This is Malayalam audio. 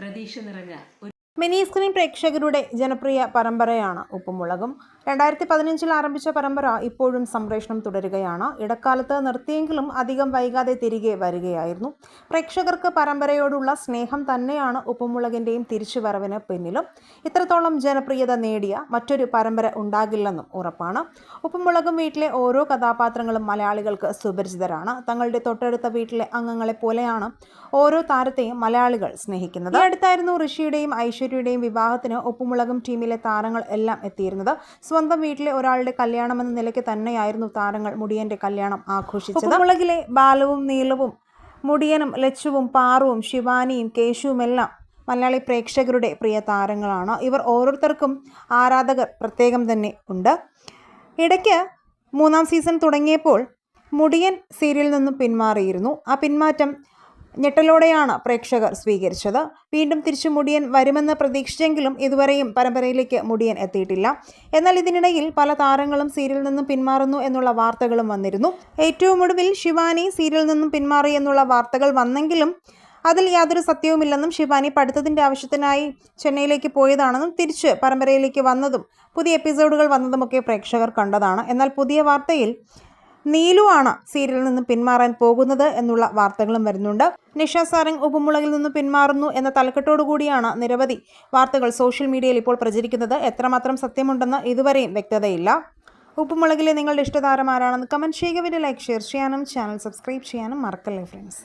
പ്രതീക്ഷ നിറഞ്ഞ മിനി സ്ക്രീൻ പ്രേക്ഷകരുടെ ജനപ്രിയ പരമ്പരയാണ് ഉപ്പുമുളകും. 2015 ആരംഭിച്ച പരമ്പര ഇപ്പോഴും സംപ്രേഷണം തുടരുകയാണ്. ഇടക്കാലത്ത് നിർത്തിയെങ്കിലും അധികം വൈകാതെ തിരികെ വരികയായിരുന്നു. പ്രേക്ഷകർക്ക് പരമ്പരയോടുള്ള സ്നേഹം തന്നെയാണ് ഉപ്പുമുളകിൻ്റെയും തിരിച്ചുവരവിന് പിന്നിലും. ഇത്രത്തോളം ജനപ്രിയത നേടിയ മറ്റൊരു പരമ്പര ഉണ്ടാകില്ലെന്നും ഉറപ്പാണ്. ഉപ്പുമുളകും വീട്ടിലെ ഓരോ കഥാപാത്രങ്ങളും മലയാളികൾക്ക് സുപരിചിതരാണ്. തങ്ങളുടെ തൊട്ടടുത്ത വീട്ടിലെ അംഗങ്ങളെ പോലെയാണ് ഓരോ താരത്തെയും മലയാളികൾ സ്നേഹിക്കുന്നത്. ഈ അടുത്തായിരുന്നു ഋഷിയുടെയും ഐശ്വര്യയുടെയും വിവാഹത്തിന് ഉപ്പുമുളകും ടീമിലെ താരങ്ങൾ എല്ലാം എത്തിയിരുന്നത്. സ്വന്തം വീട്ടിലെ ഒരാളുടെ കല്യാണം എന്ന നിലയ്ക്ക് തന്നെയായിരുന്നു താരങ്ങൾ മുടിയന്റെ കല്യാണം ആഘോഷിച്ചത്. ഉപ്പുമുളകിലെ ബാലുവും നീലവും മുടിയനും ലച്ചുവും പാറുവും ശിവാനിയും കേശുവുമെല്ലാം മലയാളി പ്രേക്ഷകരുടെ പ്രിയ താരങ്ങളാണ്. ഇവർ ഓരോരുത്തർക്കും ആരാധകർ പ്രത്യേകം തന്നെ ഉണ്ട്. ഇടയ്ക്ക് 3-ാം സീസൺ തുടങ്ങിയപ്പോൾ മുടിയൻ സീരിയലിൽ നിന്നും പിന്മാറിയിരുന്നു. ആ പിന്മാറ്റം ഞെട്ടലോടെയാണ് പ്രേക്ഷകർ സ്വീകരിച്ചത്. വീണ്ടും തിരിച്ചു മുടിയൻ വരുമെന്ന് പ്രതീക്ഷിച്ചെങ്കിലും ഇതുവരെയും പരമ്പരയിലേക്ക് മുടിയൻ എത്തിയിട്ടില്ല. എന്നാൽ ഇതിനിടയിൽ പല താരങ്ങളും സീരിയലിൽ നിന്നും പിന്മാറുന്നു എന്നുള്ള വാർത്തകളും വന്നിരുന്നു. ഏറ്റവും ഒടുവിൽ ശിവാനി സീരിയലിൽ നിന്നും പിന്മാറി എന്നുള്ള വാർത്തകൾ വന്നെങ്കിലും അതിൽ യാതൊരു സത്യവുമില്ലെന്നും ശിവാനി പഠിത്തത്തിൻ്റെ ആവശ്യത്തിനായി ചെന്നൈയിലേക്ക് പോയതാണെന്നും തിരിച്ച് പരമ്പരയിലേക്ക് വന്നതും പുതിയ എപ്പിസോഡുകൾ വന്നതുമൊക്കെ പ്രേക്ഷകർ കണ്ടതാണ്. എന്നാൽ പുതിയ വാർത്തയിൽ നീലു ആണ് സീരിയലിൽ നിന്ന് പിന്മാറാൻ പോകുന്നത് എന്നുള്ള വാർത്തകളും വരുന്നുണ്ട്. നിഷ സാരംഗ് ഉപ്പുമുളകിൽ നിന്ന് പിന്മാറുന്നു എന്ന തലക്കെട്ടോടുകൂടിയാണ് നിരവധി വാർത്തകൾ സോഷ്യൽ മീഡിയയിൽ ഇപ്പോൾ പ്രചരിക്കുന്നത്. എത്രമാത്രം സത്യമുണ്ടെന്ന് ഇതുവരെയും വ്യക്തതയില്ല. ഉപ്പുമുളകിലെ നിങ്ങളുടെ ഇഷ്ടതാരം ആരാണെന്ന് കമൻറ്റ് ചെയ്യുക. വീഡിയോ ലൈക്ക് ഷെയർ ചെയ്യാനും ചാനൽ സബ്സ്ക്രൈബ് ചെയ്യാനും മറക്കല്ലേ ഫ്രണ്ട്സ്.